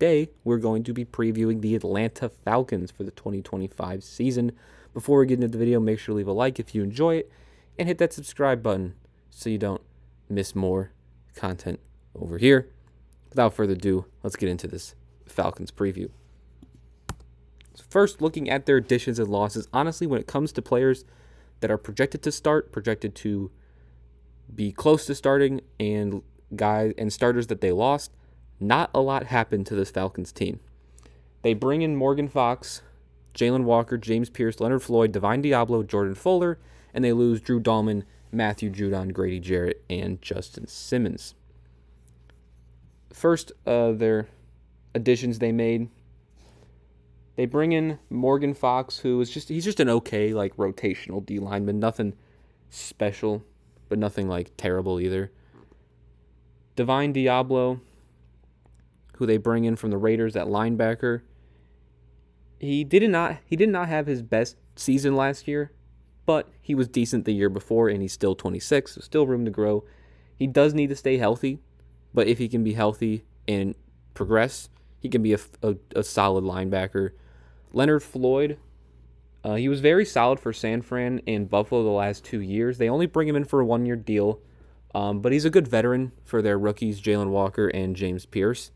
today we're going to be previewing the Atlanta Falcons for the 2025 season. Before we get into the video, make sure to leave a like if you enjoy it and hit that subscribe button so you don't miss more content over here. Without further ado, let's get into this Falcons preview. So first, looking at their additions and losses, honestly, when it comes to players that are projected to start, projected to be close to starting, and guys and starters that they lost, not a lot happened to this Falcons team. They bring in Morgan Fox, Jalen Walker, James Pierce, Leonard Floyd, Divine Diablo, Jordan Fuller, and they lose Drew Dahlman, Matthew Judon, Grady Jarrett, and Justin Simmons. First, their additions they made. They bring in Morgan Fox, who is he's just an okay, like, rotational D lineman. Nothing special, but nothing, like, terrible either. Divine Diablo, who they bring in from the Raiders at linebacker. He did not have his best season last year, but he was decent the year before, and he's still 26, so still room to grow. He does need to stay healthy, but if he can be healthy and progress, he can be a solid linebacker. Leonard Floyd, he was very solid for San Fran and Buffalo the last 2 years. They only bring him in for a 1-year deal, but he's a good veteran for their rookies, Jalen Walker and James Pierce.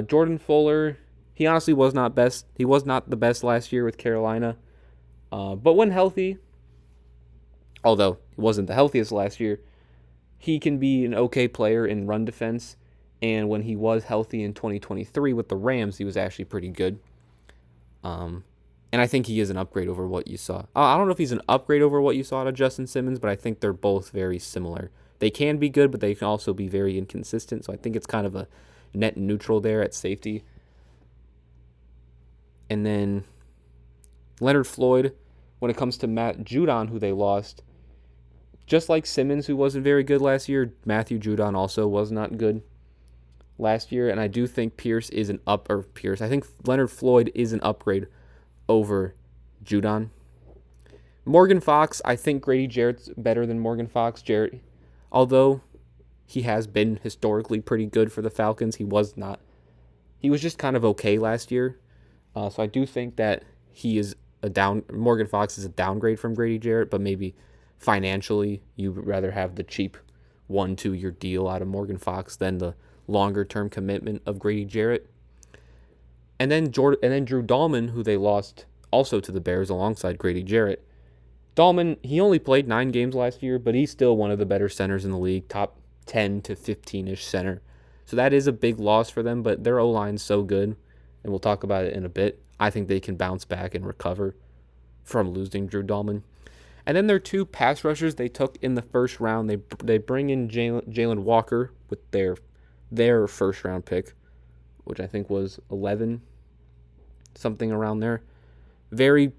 Jordan Fuller, he honestly was not best. He was not the best last year with Carolina, but when healthy, although he wasn't the healthiest last year, he can be an okay player in run defense. And when he was healthy in 2023 with the Rams, he was actually pretty good. And I think he is an upgrade over what you saw. I don't know if he's an upgrade over what you saw out of Justin Simmons, but I think they're both very similar. They can be good, but they can also be very inconsistent. So I think it's kind of a net neutral there at safety. And then Leonard Floyd, when it comes to Matt Judon, who they lost, just like Simmons, who wasn't very good last year, Matthew Judon also was not good last year. And I do think I think Leonard Floyd is an upgrade over Judon. Morgan Fox, I think Grady Jarrett's better than Morgan Fox. Jarrett, although he has been historically pretty good for the Falcons, he was just kind of okay last year. So I do think that Morgan Fox is a downgrade from Grady Jarrett, but maybe financially you'd rather have the cheap 1-2 year deal out of Morgan Fox than the longer term commitment of Grady Jarrett. And then Drew Dahlman, who they lost also to the Bears alongside Grady Jarrett. Dahlman, he only played 9 games last year, but he's still one of the better centers in the league, top 10 to 15-ish center. So that is a big loss for them, but their O-line's so good, and we'll talk about it in a bit. I think they can bounce back and recover from losing Drew Dahlman. And then their 2 pass rushers they took in the first round. They bring in Jalen Walker with their first round pick, which I think was 11, something around there. Very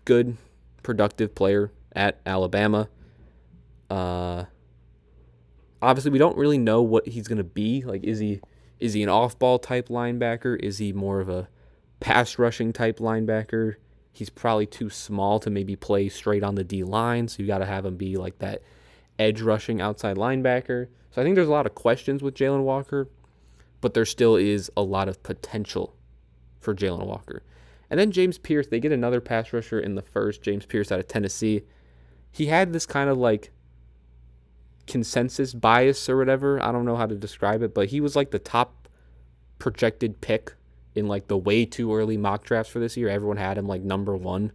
good, productive player at Alabama. Obviously, we don't really know what he's going to be. Like, is he an off-ball type linebacker? Is he more of a pass-rushing type linebacker? He's probably too small to maybe play straight on the D-line, so you got to have him be like that edge-rushing outside linebacker. So I think there's a lot of questions with Jalen Walker, but there still is a lot of potential for Jalen Walker. And then James Pierce, they get another pass rusher in the first, James Pierce out of Tennessee. He had this kind of like consensus bias or whatever. I don't know how to describe it, but he was like the top projected pick in like the way too early mock drafts for this year. Everyone had him like number 1,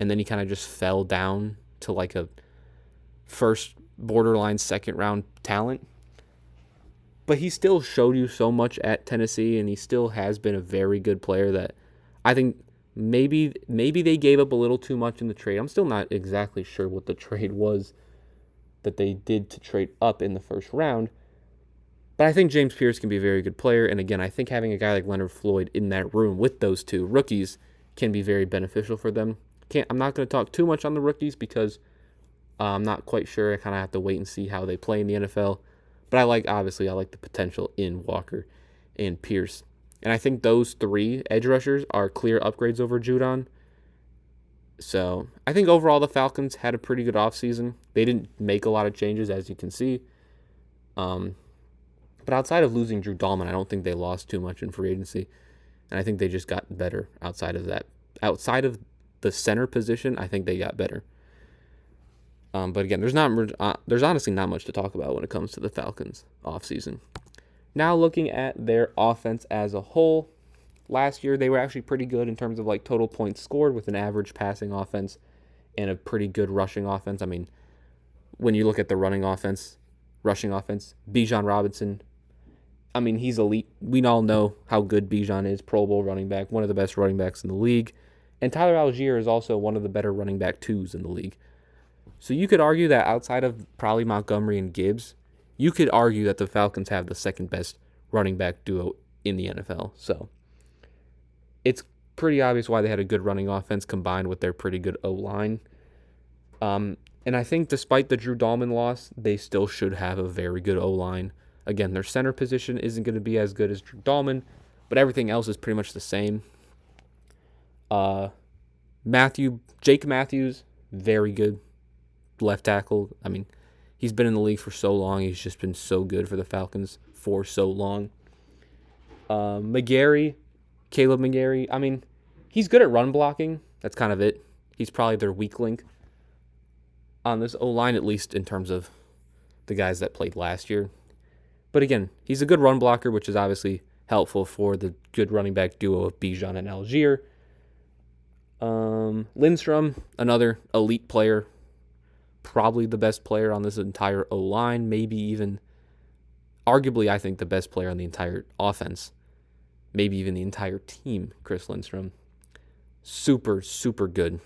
and then he kind of just fell down to like a first borderline second round talent. But he still showed you so much at Tennessee, and he still has been a very good player that I think maybe they gave up a little too much in the trade. I'm still not exactly sure what the trade was that they did to trade up in the first round. But I think James Pierce can be a very good player. And again, I think having a guy like Leonard Floyd in that room with those 2 rookies can be very beneficial for them. I'm not going to talk too much on the rookies because I'm not quite sure. I kind of have to wait and see how they play in the NFL. But I like the potential in Walker and Pierce. And I think those 3 edge rushers are clear upgrades over Judon. So I think overall the Falcons had a pretty good offseason. They didn't make a lot of changes, as you can see. But outside of losing Drew Dalman, I don't think they lost too much in free agency. And I think they just got better outside of that. Outside of the center position, I think they got better. But again, there's honestly not much to talk about when it comes to the Falcons offseason. Now looking at their offense as a whole, last year they were actually pretty good in terms of like total points scored with an average passing offense and a pretty good rushing offense. I mean, when you look at the rushing offense, Bijan Robinson, I mean, he's elite. We all know how good Bijan is, Pro Bowl running back, one of the best running backs in the league. And Tyler Algier is also one of the better running back twos in the league. So you could argue that outside of probably Montgomery and Gibbs, you could argue that the Falcons have the second best running back duo in the NFL. So it's pretty obvious why they had a good running offense combined with their pretty good O-line. And I think despite the Drew Dalman loss, they still should have a very good O-line. Again, their center position isn't going to be as good as Drew Dalman, but everything else is pretty much the same. Jake Matthews, very good left tackle. I mean, he's been in the league for so long. He's just been so good for the Falcons for so long. Caleb McGarry, I mean, he's good at run blocking. That's kind of it. He's probably their weak link on this O-line, at least in terms of the guys that played last year. But again, he's a good run blocker, which is obviously helpful for the good running back duo of Bijan and Algier. Lindstrom, another elite player, probably the best player on this entire O-line, maybe even, arguably, I think the best player on the entire offense, maybe even the entire team, Chris Lindstrom. Super, super good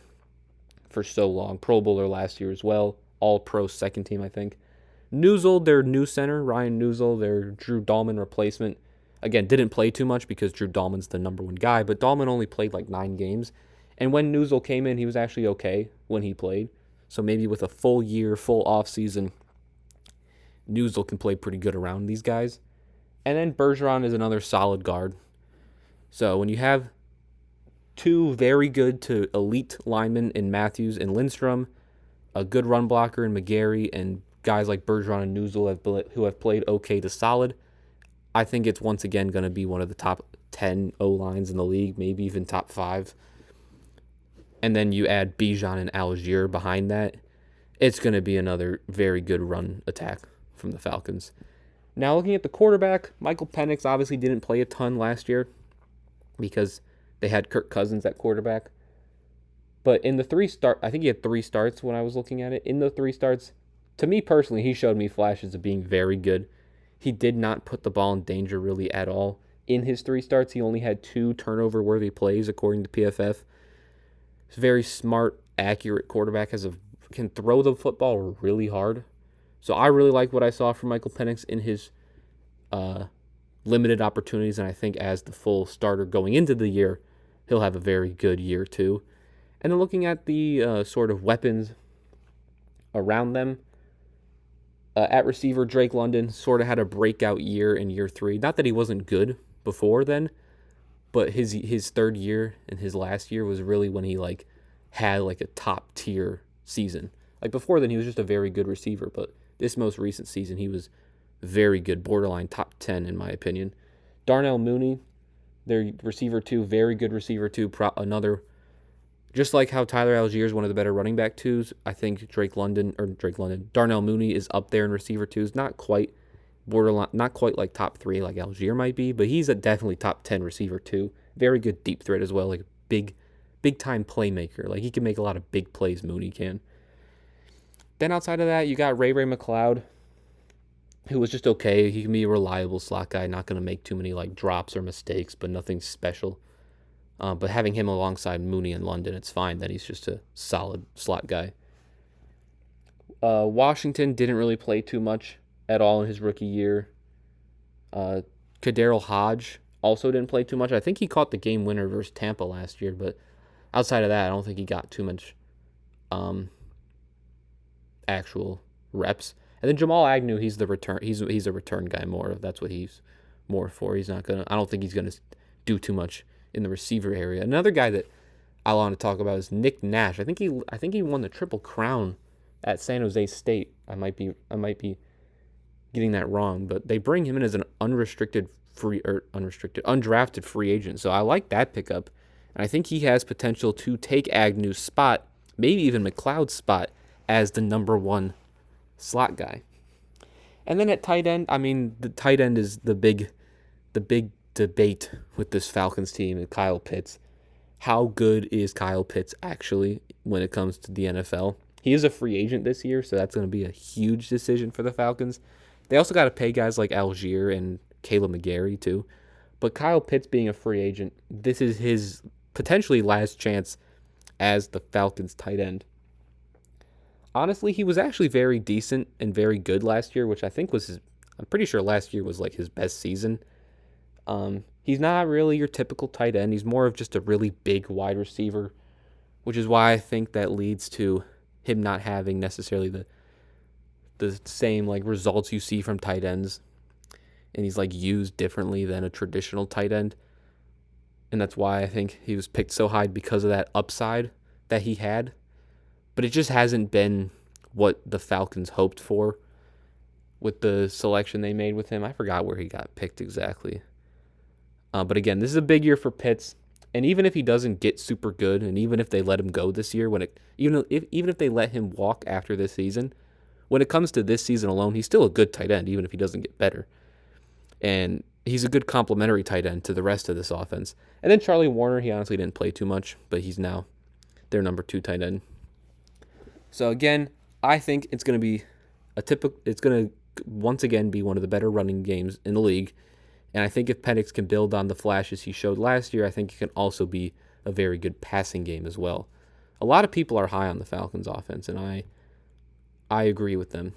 for so long. Pro Bowler last year as well. All-Pro second team, I think. Newsel, their new center, Ryan Newsel, their Drew Dalman replacement. Again, didn't play too much because Drew Dalman's the number one guy, but Dalman only played like 9 games. And when Newsel came in, he was actually okay when he played. So maybe with a full year, full offseason, Newsel can play pretty good around these guys. And then Bergeron is another solid guard. So when you have two very good to elite linemen in Matthews and Lindstrom, a good run blocker in McGarry, and guys like Bergeron and Newsel who have played okay to solid, I think it's once again going to be one of the top 10 O-lines in the league, maybe even top 5. And then you add Bijan and Algier behind that, it's going to be another very good run attack from the Falcons. Now looking at the quarterback, Michael Penix obviously didn't play a ton last year because they had Kirk Cousins at quarterback. But in the I think he had 3 starts when I was looking at it. In the 3 starts, to me personally, he showed me flashes of being very good. He did not put the ball in danger really at all. In his 3 starts, he only had 2 turnover-worthy plays, according to PFF. He's a very smart, accurate quarterback, can throw the football really hard. So I really like what I saw from Michael Penix in his limited opportunities, and I think as the full starter going into the year, he'll have a very good year too. And then looking at the sort of weapons around them, at receiver, Drake London sort of had a breakout year in year 3. Not that he wasn't good before then, but his third year and his last year was really when he had a top tier season. Like before then, he was just a very good receiver, but this most recent season, he was very good, borderline top 10 in my opinion. Darnell Mooney, their receiver 2, very good receiver 2, another. Just like how Tyler Algier is one of the better running back 2s, I think Darnell Mooney is up there in receiver 2s. Not quite borderline, not quite like top 3 like Algier might be, but he's a definitely top 10 receiver 2. Very good deep threat as well, like big time playmaker. Like he can make a lot of big plays, Mooney can. Then outside of that, you got Ray McLeod, who was just okay. He can be a reliable slot guy, not going to make too many drops or mistakes, but nothing special. But having him alongside Mooney and London, it's fine that he's just a solid slot guy. Washington didn't really play too much at all in his rookie year. Kadarrell Hodge also didn't play too much. I think he caught the game winner versus Tampa last year, but outside of that, I don't think he got too much actual reps. And then Jamal Agnew, he's the return. He's a return guy more. That's what he's more for. He's not gonna. I don't think he's gonna do too much in the receiver area. Another guy that I want to talk about is Nick Nash. I think he won the Triple Crown at San Jose State. I might be getting getting that wrong, but they bring him in as an undrafted free agent. So I like that pickup, and I think he has potential to take Agnew's spot, maybe even McLeod's spot as the number one slot guy. And then at tight end, I mean, the tight end is the big debate with this Falcons team and Kyle Pitts. How good is Kyle Pitts actually when it comes to the NFL? He is a free agent this year, so that's going to be a huge decision for the Falcons. They also got to pay guys like Algier and Caleb McGarry too. But Kyle Pitts being a free agent, this is his potentially last chance as the Falcons tight end. Honestly, he was actually very decent and very good last year, which I think was I'm pretty sure last year was like his best season. He's not really your typical tight end. He's more of just a really big wide receiver, which is why I think that leads to him not having necessarily the same like results you see from tight ends. And he's like used differently than a traditional tight end. And that's why I think he was picked so high, because of that upside that he had. But it just hasn't been what the Falcons hoped for with the selection they made with him. I forgot where he got picked exactly. But again, this is a big year for Pitts. And even if he doesn't get super good, and even if they let him go this year, even if they let him walk after this season, when it comes to this season alone, he's still a good tight end, even if he doesn't get better. And he's a good complementary tight end to the rest of this offense. And then Charlie Warner, he honestly didn't play too much, but he's now their number 2 tight end. So again, I think it's going to once again be one of the better running games in the league. And I think if Penix can build on the flashes he showed last year, I think it can also be a very good passing game as well. A lot of people are high on the Falcons offense, and I agree with them.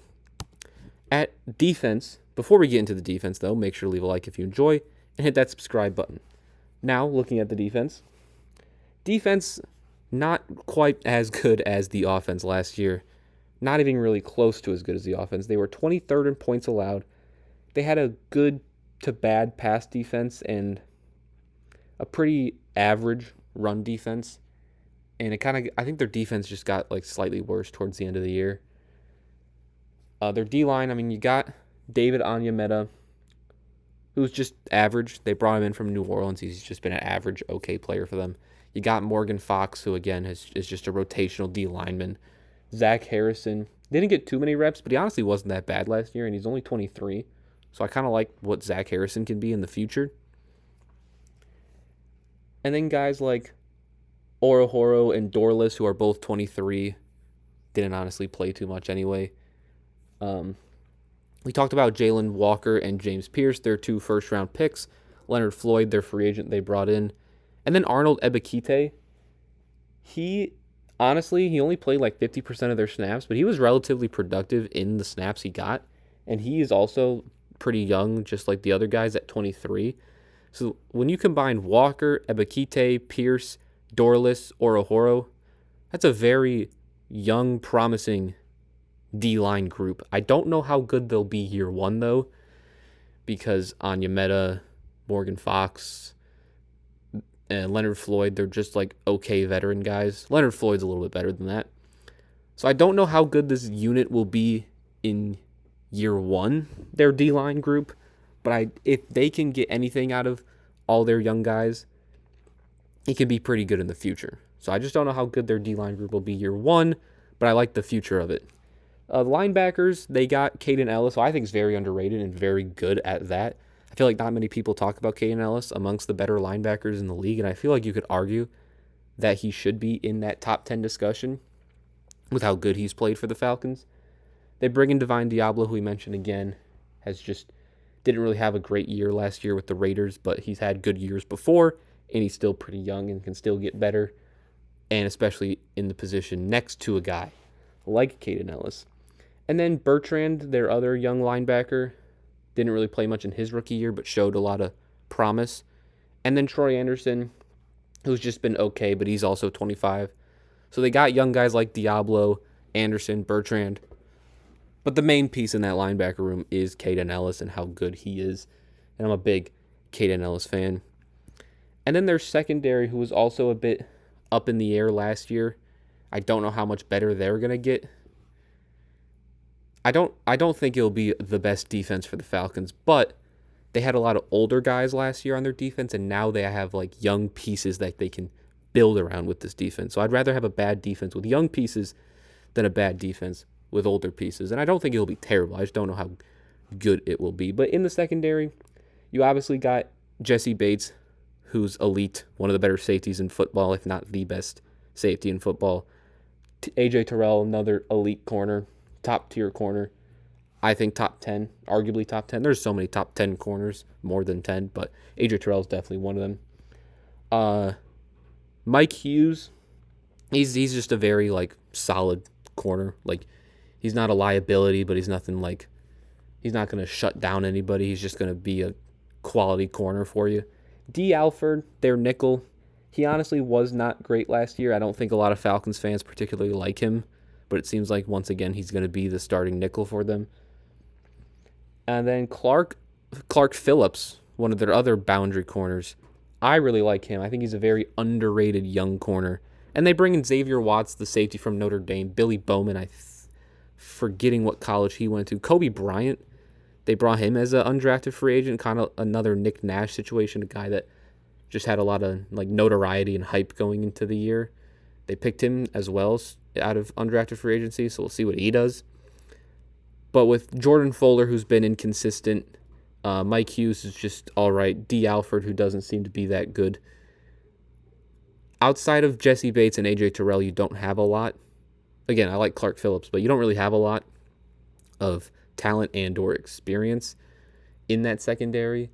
At defense, before we get into the defense though, make sure to leave a like if you enjoy and hit that subscribe button. Now, looking at the defense, not quite as good as the offense last year. Not even really close to as good as the offense. They were 23rd in points allowed. They had a good to bad pass defense and a pretty average run defense. And I think their defense just got like slightly worse towards the end of the year. Their D-line, I mean, you got David Onyemata, who's just average. They brought him in from New Orleans. He's just been an average, okay player for them. You got Morgan Fox, who again is just a rotational D lineman. Zach Harrison didn't get too many reps, but he honestly wasn't that bad last year, and he's only 23. So I kind of like what Zach Harrison can be in the future. And then guys like Orahoro and Dorless, who are both 23, didn't honestly play too much anyway. We talked about Jalen Walker and James Pierce, their 2 first-round picks. Leonard Floyd, their free agent they brought in. And then Arnold Ebiketie. He only played like 50% of their snaps, but he was relatively productive in the snaps he got. And he is also pretty young, just like the other guys at 23. So when you combine Walker, Ebiketie, Pierce, Dorless, Orahoro, that's a very young, promising D-line group. I don't know how good they'll be year one, though, because Onyemata, Morgan Fox, and Leonard Floyd, they're just like okay veteran guys. Leonard Floyd's a little bit better than that. So I don't know how good this unit will be in year one, their D-line group, but if they can get anything out of all their young guys, it can be pretty good in the future. So I just don't know how good their D-line group will be year one, but I like the future of it. Linebackers, they got Caden Ellis, who I think is very underrated and very good at that. I feel like not many people talk about Caden Ellis amongst the better linebackers in the league, and I feel like you could argue that he should be in that top 10 discussion with how good he's played for the Falcons. They bring in Divine Diablo, who we mentioned again, didn't really have a great year last year with the Raiders, but he's had good years before, and he's still pretty young and can still get better, and especially in the position next to a guy like Caden Ellis. And then Bertrand, their other young linebacker, didn't really play much in his rookie year, but showed a lot of promise. And then Troy Anderson, who's just been okay, but he's also 25. So they got young guys like Diablo, Anderson, Bertrand. But the main piece in that linebacker room is Caden Ellis and how good he is. And I'm a big Caden Ellis fan. And then their secondary, who was also a bit up in the air last year. I don't know how much better they're going to get. I don't think it'll be the best defense for the Falcons, but they had a lot of older guys last year on their defense, and now they have like young pieces that they can build around with this defense. So I'd rather have a bad defense with young pieces than a bad defense with older pieces. And I don't think it'll be terrible. I just don't know how good it will be. But in the secondary, you obviously got Jesse Bates, who's elite, one of the better safeties in football, if not the best safety in football. AJ Terrell, another elite corner, top tier corner. I think top 10, arguably top 10. There's so many top 10 corners, more than 10, but AJ Terrell is definitely one of them. Mike Hughes, he's just a very like solid corner. Like he's not a liability, but he's not going to shut down anybody. He's just going to be a quality corner for you. D. Alford, their nickel. He honestly was not great last year. I don't think a lot of Falcons fans particularly like him, but it seems like once again he's going to be the starting nickel for them. And then Clark Phillips, one of their other boundary corners. I really like him. I think he's a very underrated young corner. And they bring in Xavier Watts, the safety from Notre Dame. Billy Bowman, forgetting what college he went to. Kobe Bryant, they brought him as an undrafted free agent, kind of another Nick Nash situation, a guy that just had a lot of like notoriety and hype going into the year. They picked him as well out of undrafted free agency, so we'll see what he does. But with Jordan Fuller, who's been inconsistent, Mike Hughes is just all right. D. Alford, who doesn't seem to be that good. Outside of Jesse Bates and AJ Terrell, you don't have a lot. Again, I like Clark Phillips, but you don't really have a lot of talent and or experience in that secondary.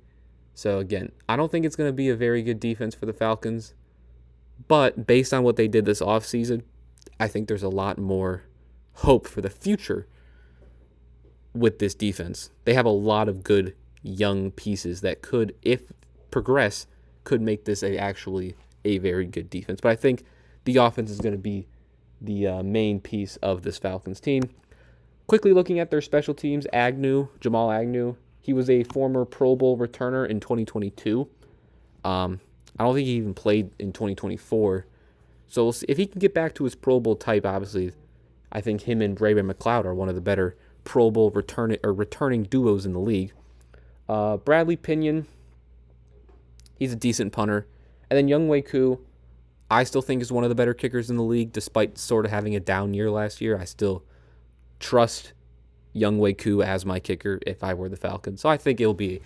So again, I don't think it's going to be a very good defense for the Falcons. But based on what they did this offseason, I think there's a lot more hope for the future with this defense. They have a lot of good young pieces that could, if progress, could make this actually a very good defense. But I think the offense is going to be the main piece of this Falcons team. Quickly looking at their special teams, Jamal Agnew, he was a former Pro Bowl returner in 2022. I don't think he even played in 2024. So we'll see. If he can get back to his Pro Bowl type, obviously, I think him and Braven McLeod are one of the better Pro Bowl returning duos in the league. Bradley Pinion, he's a decent punter. And then Younghoe Koo, I still think is one of the better kickers in the league, despite sort of having a down year last year. I still trust Younghoe Koo as my kicker if I were the Falcons. So I think it'll be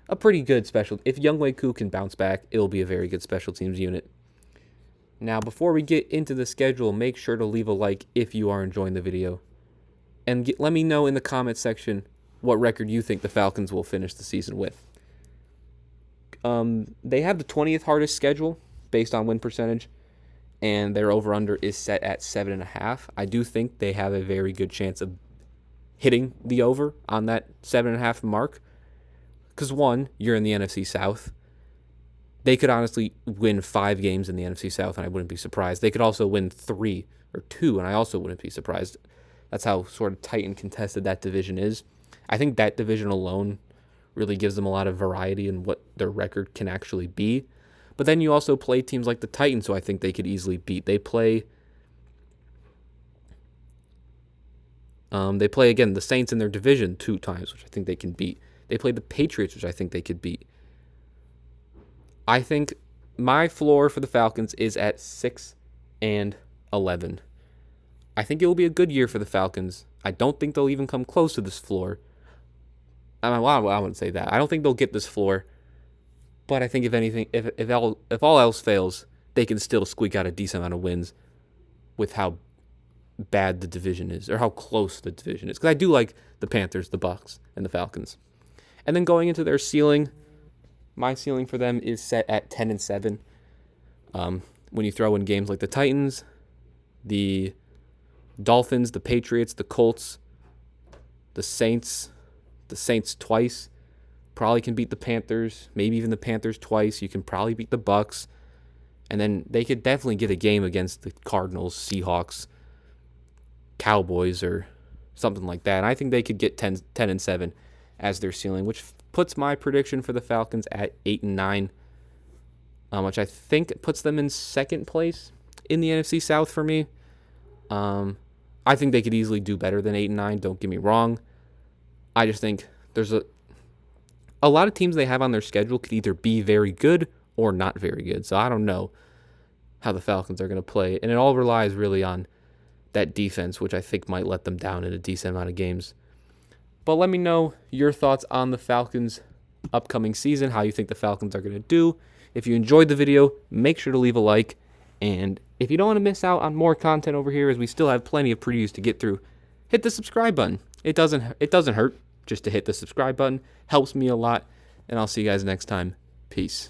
a pretty good special. If Younghoe Koo can bounce back, it'll be a very good special teams unit. Now, before we get into the schedule, make sure to leave a like if you are enjoying the video. And let me know in the comments section what record you think the Falcons will finish the season with. They have the 20th hardest schedule based on win percentage, and their over-under is set at 7.5. I do think they have a very good chance of hitting the over on that 7.5 mark. Because one, you're in the NFC South. They could honestly win 5 games in the NFC South, and I wouldn't be surprised. They could also win 3 or 2, and I also wouldn't be surprised. That's how sort of tight and contested that division is. I think that division alone really gives them a lot of variety in what their record can actually be. But then you also play teams like the Titans, who I think they could easily beat. They play again, the Saints in their division 2 times, which I think they can beat. They play the Patriots, which I think they could beat. I think my floor for the Falcons is at 6-11. I think it will be a good year for the Falcons. I don't think they'll even come close to this floor. I wouldn't say that. I don't think they'll get this floor. But I think if anything, if all else fails, they can still squeak out a decent amount of wins with how bad the division is, or how close the division is. Because I do like the Panthers, the Bucs, and the Falcons. And then going into their ceiling, my ceiling for them is set at 10-7. When you throw in games like the Titans, the Dolphins, the Patriots, the Colts, the Saints twice, probably can beat the Panthers, maybe even the Panthers twice. You can probably beat the Bucs, and then they could definitely get a game against the Cardinals, Seahawks, Cowboys, or something like that. And I think they could get 10-7 as their ceiling, which puts my prediction for the Falcons at 8-9, which I think puts them in second place in the NFC South for me. I think they could easily do better than 8-9. Don't get me wrong. I just think there's a lot of teams they have on their schedule could either be very good or not very good. So I don't know how the Falcons are going to play. And it all relies really on that defense, which I think might let them down in a decent amount of games. But let me know your thoughts on the Falcons' upcoming season, how you think the Falcons are going to do. If you enjoyed the video, make sure to leave a like. And if you don't want to miss out on more content over here, as we still have plenty of previews to get through, hit the subscribe button. It doesn't hurt just to hit the subscribe button. Helps me a lot. And I'll see you guys next time. Peace.